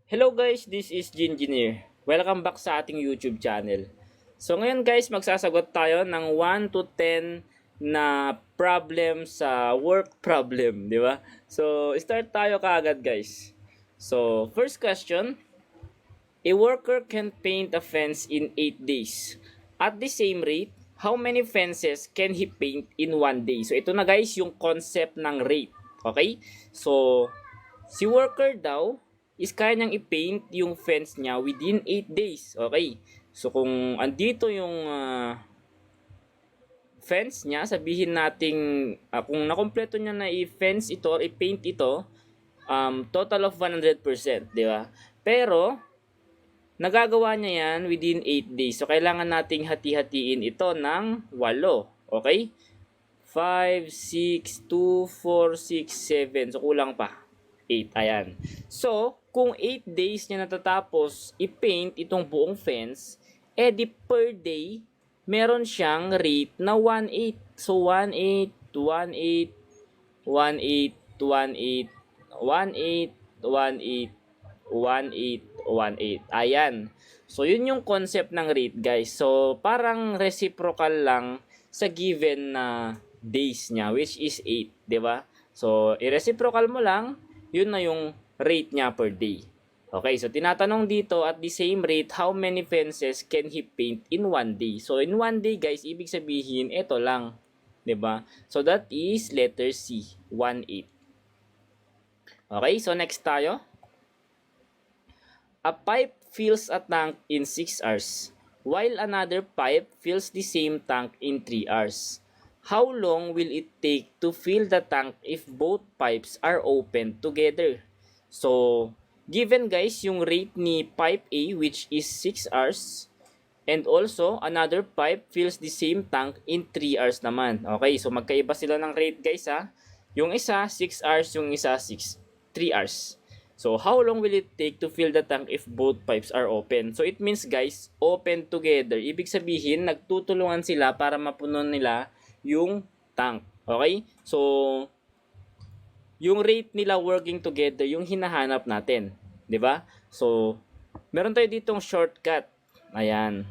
Hello guys, this is Gingineer. Welcome back sa ating YouTube channel. So ngayon guys, magsasagot tayo ng 1 to 10 na problem sa work problem, di ba? So start tayo kaagad guys. So first question, a worker can paint a fence in 8 days. At the same rate, how many fences can he paint in 1 day? So ito na guys yung concept ng rate. Okay? So si worker daw is kaya niyang i-paint yung fence niya within 8 days. Okay? So kung andito yung fence niya, sabihin nating kung nakompleto niya na i-fence ito or i-paint ito, total of 100%, di ba? Pero nagagawa niya yan within 8 days. So, kailangan nating hati-hatiin ito ng 8. Okay? 5, 6, 2, 4, 6, 7. So, kulang pa. 8. Ayan. So, kung 8 days niya natatapos i-paint itong buong fence, di per day, meron siyang rate na 1/8. So, 1/8, 1/8, 1/8, 1/8, 1/8, 1/8, 1/8, 1/8. Ayan. So, yun yung concept ng rate, guys. So, parang reciprocal lang sa given na days niya, which is 8, di ba? So, i-reciprocal mo lang, yun na yung rate niya per day. Okay, so tinatanong dito, at the same rate, how many fences can he paint in 1 day? So, in 1 day, guys, ibig sabihin, ito lang. Di ba? So, that is letter C, 1/8. Okay, so next tayo. A pipe fills a tank in 6 hours, while another pipe fills the same tank in 3 hours. How long will it take to fill the tank if both pipes are open together? So, given guys yung rate ni pipe A which is 6 hours, and also another pipe fills the same tank in 3 hours naman. Okay, so magkaiba sila ng rate guys ha. Yung isa 6 hours, yung isa 3 hours. So, how long will it take to fill the tank if both pipes are open? So, it means guys, open together. Ibig sabihin, nagtutulungan sila para mapuno nila yung tank. Okay? So, yung rate nila working together, yung hinahanap natin. 'Di ba? So, meron tayo ditong shortcut. Ayan.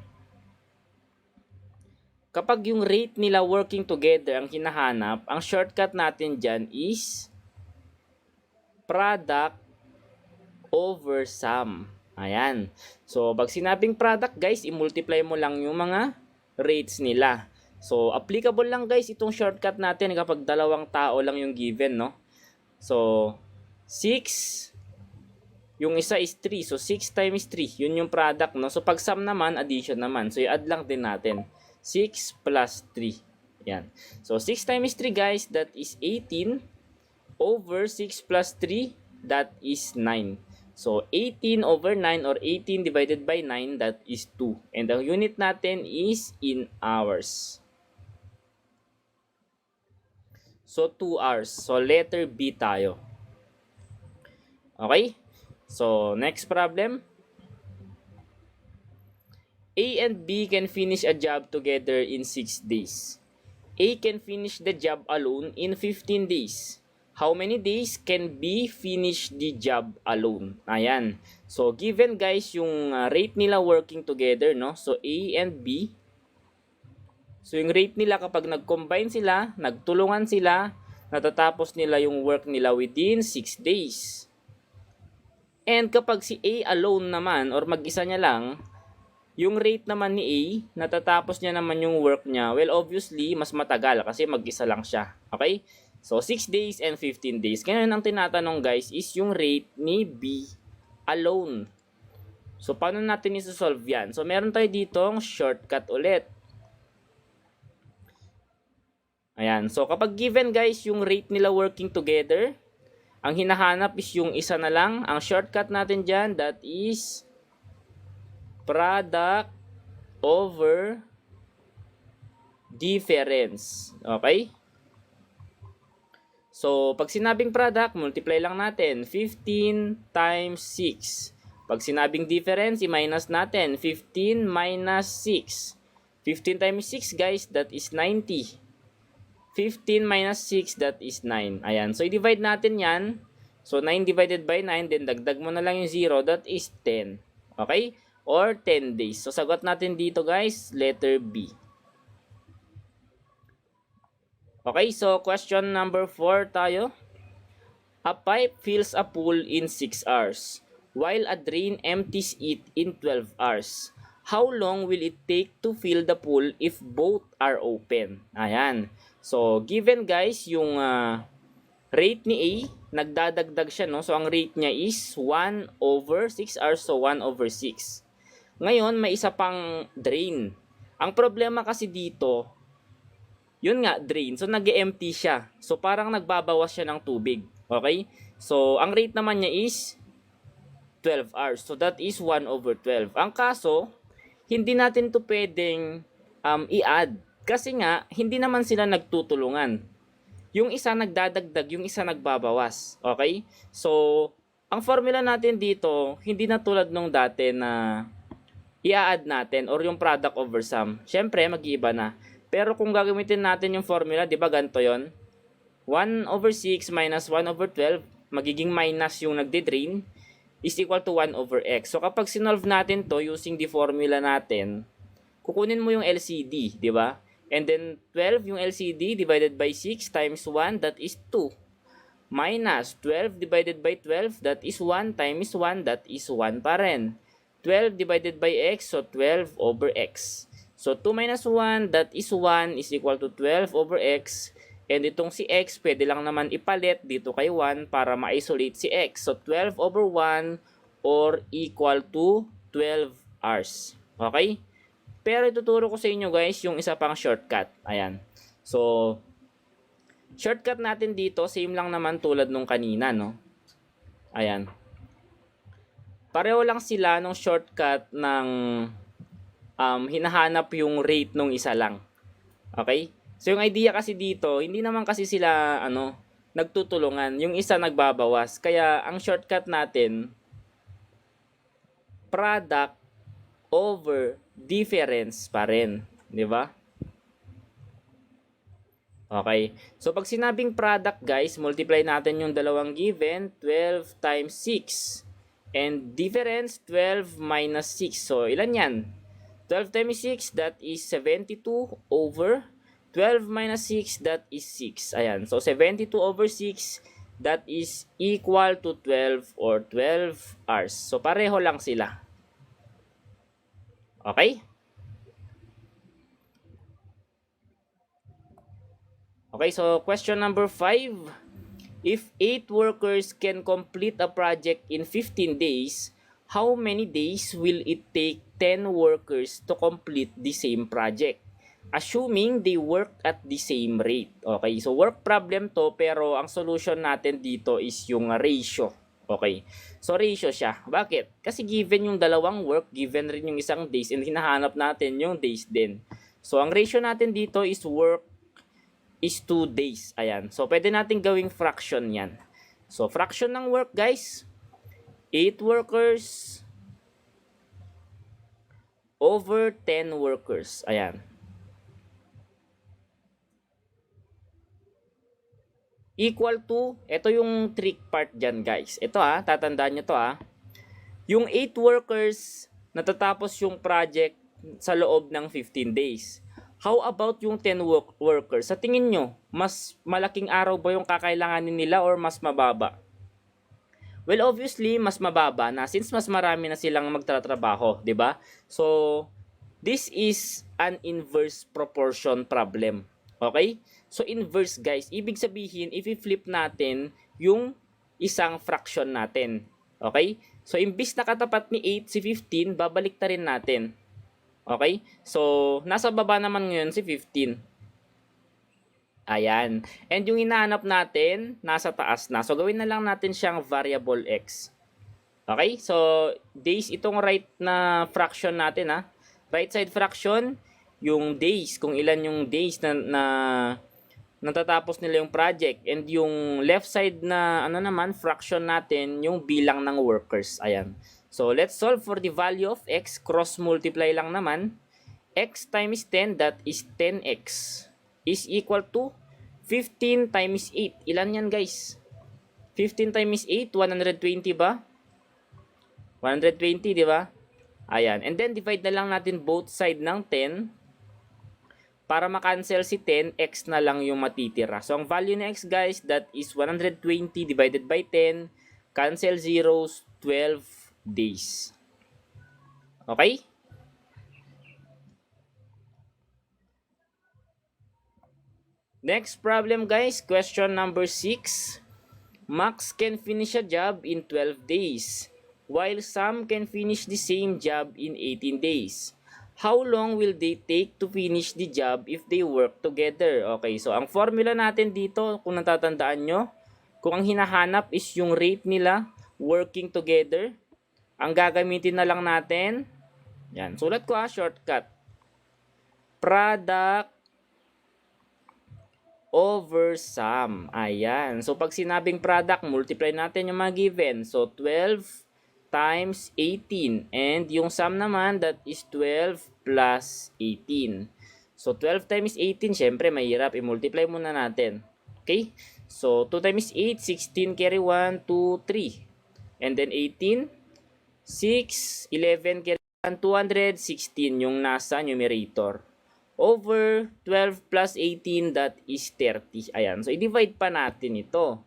Kapag yung rate nila working together ang hinahanap, ang shortcut natin dyan is product over sum. Ayan. So, pag sinabing product, guys, i-multiply mo lang yung mga rates nila. So, applicable lang, guys, itong shortcut natin kapag dalawang tao lang yung given, no? So, 6, yung isa is 3. So, 6 times 3, yun yung product, no? So, pag sum naman, addition naman. So, i-add lang din natin. 6 plus 3. Yan. So, 6 times 3, guys, that is 18 over 6 plus 3, that is 9. So, 18 over 9 or 18 divided by 9, that is 2. And ang unit natin is in hours. So, 2 hours. So, letter B tayo. Okay? So, next problem. A and B can finish a job together in 6 days. A can finish the job alone in 15 days. How many days can B finish the job alone? Ayan. So, given guys yung rate nila working together, no? So, A and B. So, yung rate nila kapag nag-combine sila, nagtulungan sila, natatapos nila yung work nila within 6 days. And kapag si A alone naman, or mag-isa niya lang, yung rate naman ni A, natatapos niya naman yung work niya, well, obviously, mas matagal kasi mag-isa lang siya. Okay? So, 6 days and 15 days. Ngayon, ang tinatanong guys is yung rate ni B alone. So, paano natin isosolve yan? So, meron tayo ditong shortcut ulit. Ayan. So, kapag given guys yung rate nila working together, ang hinahanap is yung isa na lang. Ang shortcut natin dyan, that is product over difference. Okay? So, pag sinabing product, multiply lang natin. 15 times 6. Pag sinabing difference, i-minus natin. 15 minus 6. 15 times 6, guys, that is 90. 15 minus 6, that is 9. Ayan. So, i-divide natin yan. So 9 divided by 9, then dagdag mo na lang yung 0, that is 10. Okay? Or 10 days. So sagot natin dito guys, letter B. Okay, so question number 4 tayo. A pipe fills a pool in 6 hours, while a drain empties it in 12 hours. How long will it take to fill the pool if both are open? Ayan. So, given guys, yung rate ni A, nagdadagdag siya, no? So, ang rate niya is 1 over 6 hours, so 1 over 6. Ngayon, may isa pang drain. Ang problema kasi dito, yun nga, drain. So, nag-empty siya. So, parang nagbabawas siya ng tubig. Okay? So, ang rate naman niya is 12 hours. So, that is 1 over 12. Ang kaso, hindi natin to pwedeng i-add. Kasi nga, hindi naman sila nagtutulungan. Yung isa nagdadagdag, yung isa nagbabawas. Okay? So, ang formula natin dito, hindi na tulad nung dati na i-add natin or yung product over sum. Siyempre, mag-iiba na. Pero kung gagamitin natin yung formula, di ba ganito yon? 1 over 6 minus 1 over 12, magiging minus yung nagde-drain, is equal to 1 over x. So kapag sinolve natin to using the formula natin, kukunin mo yung LCD, di ba? And then 12 yung LCD divided by 6 times 1, that is 2. Minus 12 divided by 12, that is 1 times 1, that is 1 pa rin. 12 divided by x, so 12 over x. So 2 minus 1, that is 1, is equal to 12 over x. And itong si x, pwede lang naman ipalit dito kay 1 para ma-isolate si x. So 12 over 1 or equal to 12 hours. Okay? Pero ituturo ko sa inyo guys yung isa pang shortcut. Ayan. So, shortcut natin dito, same lang naman tulad nung kanina, no? Ayan. Pareho lang sila nung shortcut ng hinahanap yung rate nung isa lang. Okay? So, yung idea kasi dito, hindi naman kasi sila, nagtutulungan. Yung isa nagbabawas. Kaya, ang shortcut natin, product over difference pa rin. Di ba? Okay. So, pag sinabing product, guys, multiply natin yung dalawang given, 12 times 6. And difference, 12 minus 6. So, ilan yan? 12 times 6, that is 72 over 12 minus 6, that is 6. Ayan. So, 72 over 6, that is equal to 12 or 12 hours. So, pareho lang sila. Okay? Okay, so question number 5. If 8 workers can complete a project in 15 days, how many days will it take 10 workers to complete the same project? Assuming they work at the same rate. Okay, so work problem to, pero ang solution natin dito is yung ratio. Okay, so ratio siya. Bakit? Kasi given yung dalawang work, given rin yung isang days, and hinahanap natin yung days din. So ang ratio natin dito is work is 2 days. Ayan, so pwede natin gawing fraction yan. So fraction ng work guys, 8 workers over 10 workers. Ayan. Equal to, ito yung trick part dyan guys. Ito tatandaan nyo to Yung 8 workers, natatapos yung project sa loob ng 15 days. How about yung 10 workers? Sa tingin nyo, mas malaking araw ba yung kakailanganin nila or mas mababa? Well, obviously, mas mababa na since mas marami na silang magtatrabaho, di ba? So, this is an inverse proportion problem. Okay? So, inverse guys, ibig sabihin, if i-flip natin yung isang fraction natin. Okay? So, imbis na katapat ni 8 si 15, babalik ta rin natin. Okay? So, nasa baba naman ngayon si 15. Ayan. And yung hinahanap natin, nasa taas na. So, gawin na lang natin siyang variable x. Okay? So, days itong right na fraction natin Right side fraction, yung days, kung ilan yung days na natatapos nila yung project, and yung left side na naman fraction natin yung bilang ng workers. Ayan. So let's solve for the value of x. Cross multiply lang naman. X times 10, that is 10x, is equal to 15 times 8. Ilan yan guys? 15 times 8, 120 ba? 120, di ba? Ayan. And then, divide na lang natin both side ng 10. Para makancel si 10, x na lang yung matitira. So, ang value ng x, guys, that is 120 divided by 10. Cancel zeros, 12 days. Okay? Next problem, guys. Question number 6. Max can finish a job in 12 days, while Sam can finish the same job in 18 days. How long will they take to finish the job if they work together? Okay, so ang formula natin dito, kung natatandaan nyo, kung ang hinahanap is yung rate nila working together, ang gagamitin na lang natin, yan, sulat ko shortcut. Product over sum. Ayan. So, pag sinabing product, multiply natin yung mga given. So, 12 times 18. And yung sum naman, that is 12 plus 18. So, 12 times 18, syempre, mahirap. I-multiply muna natin. Okay? So, 2 times 8, 16 carry 1, 2, 3. And then 18, 6, 11 carry 1, 216 yung nasa numerator. Over 12 plus 18, that is 30. Ayan. So, i-divide pa natin ito.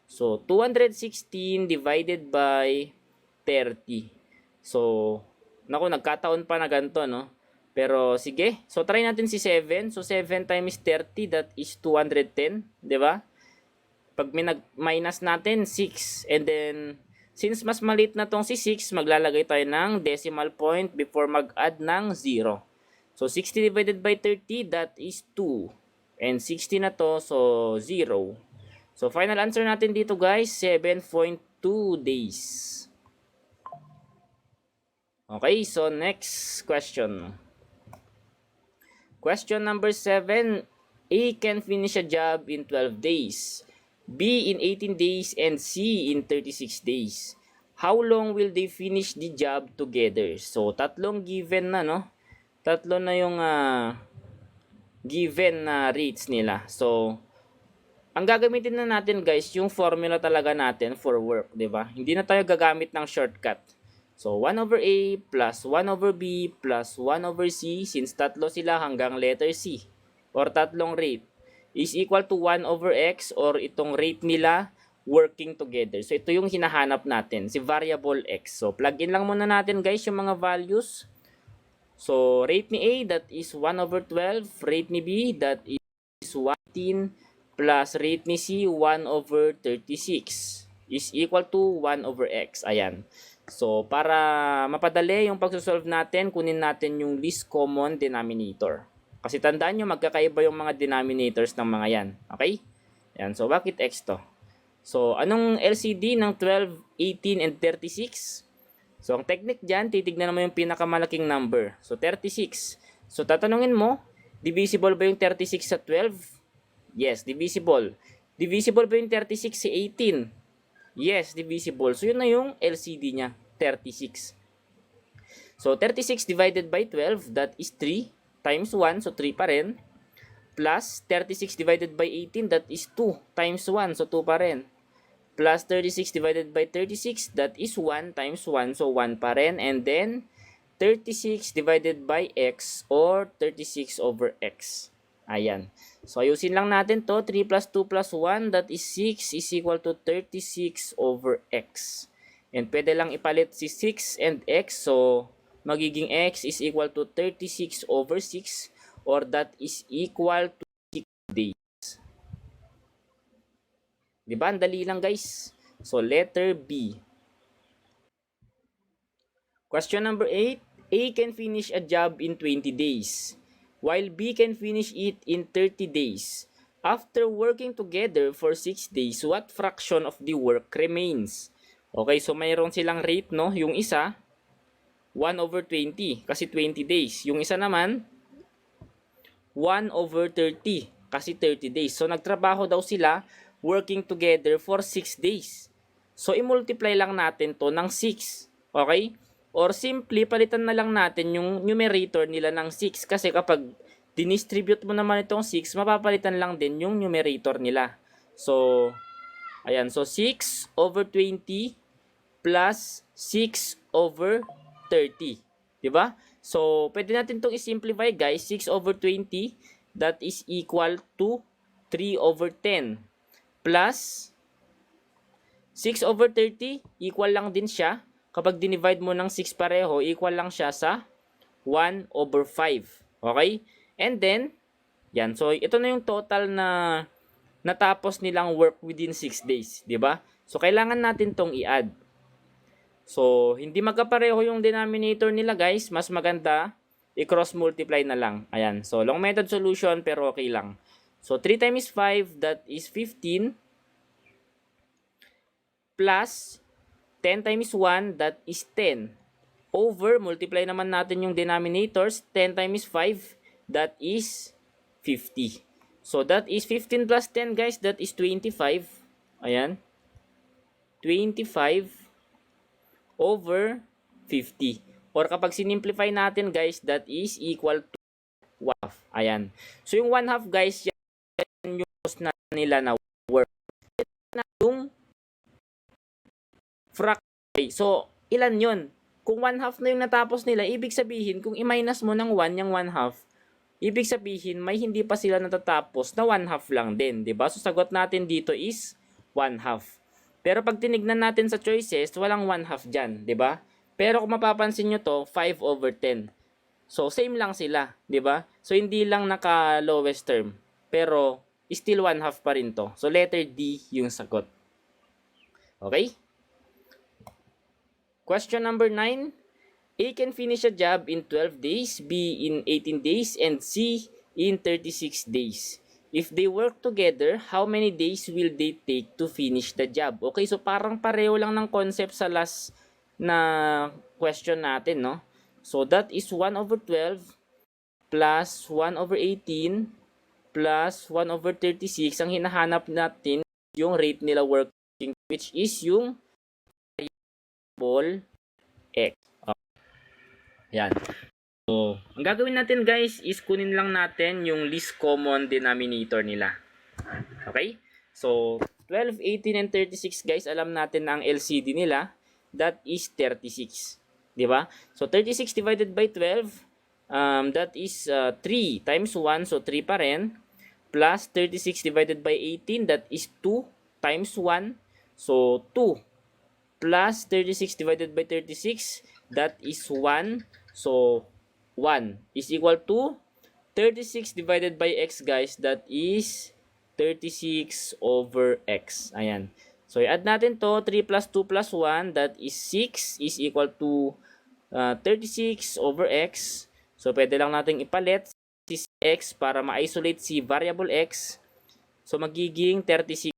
So, 216 divided by 30. So, naku, nagkataon pa na ganito, no? Pero, sige. So, try natin si 7. So, 7 times 30, that is 210. Diba? Pag minus natin, 6. And then, since mas maliit na tong si 6, maglalagay tayo ng decimal point before mag-add ng 0. So, 60 divided by 30, that is 2. And 60 na to, so 0. So, final answer natin dito, guys, 7.2 days. Okay, so next question. Question number 7. A can finish a job in 12 days, B in 18 days, and C in 36 days. How long will they finish the job together? So, tatlong given na, no? Tatlo na yung given na rates nila. So, ang gagamitin na natin, guys, yung formula talaga natin for work, di ba? Hindi na tayo gagamit ng shortcut. So, 1 over A plus 1 over B plus 1 over C, since tatlo sila hanggang letter C, or tatlong rate, is equal to 1 over X, or itong rate nila working together. So, ito yung hinahanap natin, si variable X. So, plug in lang muna natin, guys, yung mga values. So, rate ni A, that is 1 over 12. Rate ni B, that is 18. Plus rate ni C, 1 over 36. Is equal to 1 over X. Ayan. So, para mapadali yung pagsosolve natin, kunin natin yung least common denominator. Kasi tandaan nyo, magkakaiba yung mga denominators ng mga yan. Okay? Ayan. So, bakit X to? So, anong LCD ng 12, 18, and 36? So, ang technique dyan, titignan mo yung pinakamalaking number. So, 36. So, tatanungin mo, divisible ba yung 36 sa 12? Yes, divisible. Divisible ba yung 36 sa 18? Yes, divisible. So, yun na yung LCD niya, 36. So, 36 divided by 12, that is 3 times 1, so 3 pa rin. Plus, 36 divided by 18, that is 2 times 1, so 2 pa rin. Plus 36 divided by 36, that is 1 times 1, so 1 pa rin. And then, 36 divided by X, or 36 over X. Ayan. So, ayusin lang natin to. 3 plus 2 plus 1, that is 6, is equal to 36 over X. And pwede lang ipalit si 6 and X, so magiging X is equal to 36 over 6, or that is equal to 6 days. Diba? Ang dali lang, guys. So, letter B. Question number 8. A can finish a job in 20 days, while B can finish it in 30 days. After working together for 6 days, what fraction of the work remains? Okay, so mayroon silang rate, no? Yung isa, 1 over 20, kasi 20 days. Yung isa naman, 1 over 30, kasi 30 days. So, nagtrabaho daw sila working together for 6 days. So, i-multiply lang natin to ng 6. Okay? Or simply, palitan na lang natin yung numerator nila ng 6. Kasi kapag dinistribute mo naman itong 6, mapapalitan lang din yung numerator nila. So, Ayan, so 6 over 20 plus 6 over 30. Diba? So, pwede natin itong i-simplify guys. 6 over 20, that is equal to 3 over 10. Plus 6 over 30, equal lang din siya. Kapag dinivide mo ng 6 pareho, equal lang siya sa 1 over 5. Okay? And then, yan. So, ito na yung total na natapos nilang work within 6 days. Diba? So, kailangan natin tong i-add. So, hindi magkapareho yung denominator nila guys. Mas maganda, i-cross multiply na lang. Ayan. So, long method solution pero okay lang. So, 3 times 5, that is 15. Plus 10 times 1, that is 10. Over, multiply naman natin yung denominators. 10 times 5, that is 50. So, that is 15 plus 10 guys, that is 25. Ayan. 25 over 50. Or kapag sinimplify natin guys, that is equal to 1/2. Ayan. So yung 1/2 guys, yan yung cost na nila na work. Na yung fraction. So ilan yun? Kung 1/2 na yung natapos nila, ibig sabihin, kung i-minus mo ng 1 yung 1/2, ibig sabihin, may hindi pa sila natatapos na 1/2 lang din. Diba? So sagot natin dito is 1/2. Pero pag tinignan natin sa choices, walang 1/2 dyan, di ba? Pero kung mapapansin nyo to, 5 over 10. So, same lang sila, di ba? So, hindi lang naka-lowest term. Pero, still 1/2 pa rin to. So, letter D yung sagot. Okay? Question number 9. A can finish a job in 12 days, B in 18 days, and C in 36 days. If they work together, how many days will they take to finish the job? Okay, so parang pareho lang ng concept sa last na question natin, no? So that is 1 over 12 plus 1 over 18 plus 1 over 36. Ang hinahanap natin yung rate nila working, which is yung variable x. Yan. So, ang gagawin natin guys is kunin lang natin yung least common denominator nila. Okay? So, 12, 18, and 36 guys, alam natin na ang LCD nila, that is 36. Diba? So, 36 divided by 12, that is 3 times 1, so 3 pa rin. Plus 36 divided by 18, that is 2 times 1, so 2. Plus 36 divided by 36, that is 1, so 1 is equal to 36 divided by x guys, that is 36 over x. Ayan. So i-add natin to, 3 plus 2 plus 1, that is 6 is equal to 36 over x. So pwede lang natin ipalit si x para ma-isolate si variable x. So magiging 36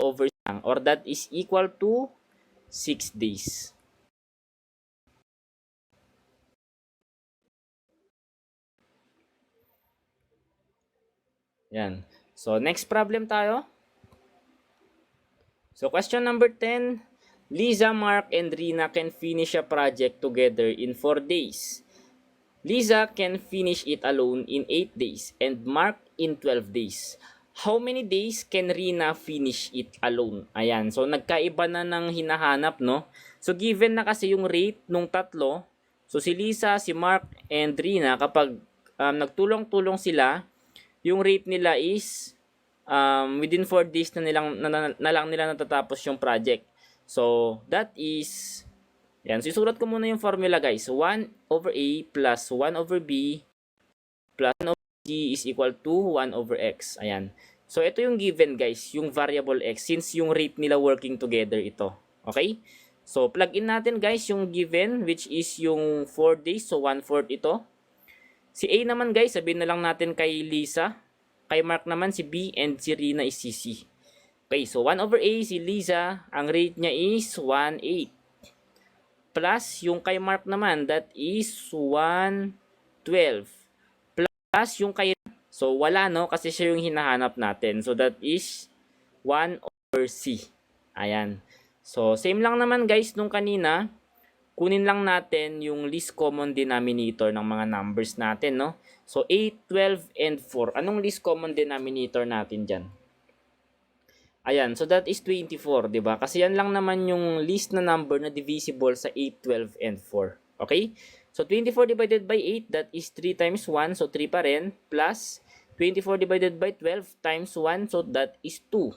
over lang, or that is equal to 6 days. Yan. So, next problem tayo. So, question number 10. Liza, Mark, and Rina can finish a project together in 4 days. Liza can finish it alone in 8 days and Mark in 12 days. How many days can Rina finish it alone? Ayan. So, nagkaiba na ng hinahanap, no? So, given na kasi yung rate nung tatlo, so si Liza, si Mark, and Rina, kapag nagtulong-tulong sila, yung rate nila is within 4 days na lang nila natatapos yung project. So, that is, yan, so isulat ko muna yung formula guys. 1 over A plus 1 over B plus 1 over C is equal to 1 over X. Ayan. So, ito yung given guys, yung variable X, since yung rate nila working together ito. Okay? So, plug in natin guys yung given, which is yung 4 days, so 1/4 ito. Si A naman guys, sabihin na lang natin kay Liza. Kay Mark naman si B, and si Rina is si C. Okay, so 1 over A, si Liza, ang rate niya is 1/8. Plus, yung kay Mark naman, that is 1/12. Plus, yung kay, so wala no, kasi siya yung hinahanap natin. So that is 1 over C. Ayan. So, same lang naman guys nung kanina. Kunin lang natin yung least common denominator ng mga numbers natin, no? So, 8, 12, and 4. Anong least common denominator natin dyan? Ayan, so that is 24, di ba? Kasi yan lang naman yung least na number na divisible sa 8, 12, and 4. Okay? So 24 divided by 8, that is 3 times 1, so 3 pa rin, plus 24 divided by 12 times 1, so that is 2.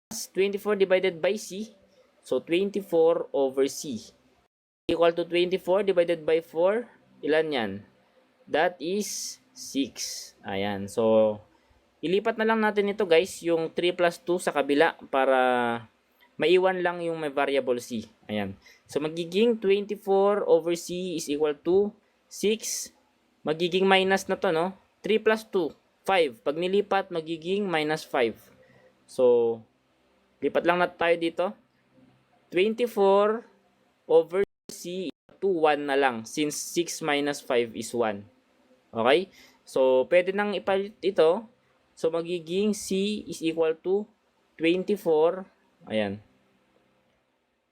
Plus 24 divided by C, so 24 over C. Equal to 24 divided by 4, ilan yan? That is 6. Ayan, so ilipat na lang natin ito guys, yung 3 plus 2 sa kabila para maiwan lang yung may variable C. Ayan. So magiging 24 over C is equal to 6. Magiging minus na to, no? 3 plus 2, 5. Pag nilipat, magiging minus 5. So, lipat lang natin tayo dito. 24 over C to 1 na lang since 6 minus 5 is 1. Okay? So, pwede nang ipalit ito. So, magiging C is equal to 24, ayan,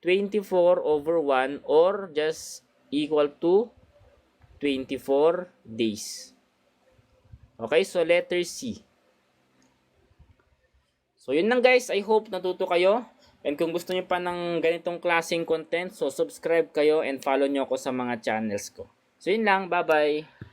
24 over 1 or just equal to 24 days. Okay, so letter C. So, yun lang guys. I hope natuto kayo. And kung gusto niyo pa ng ganitong klaseng content, so subscribe kayo and follow nyo ako sa mga channels ko. So, yun lang. Bye-bye.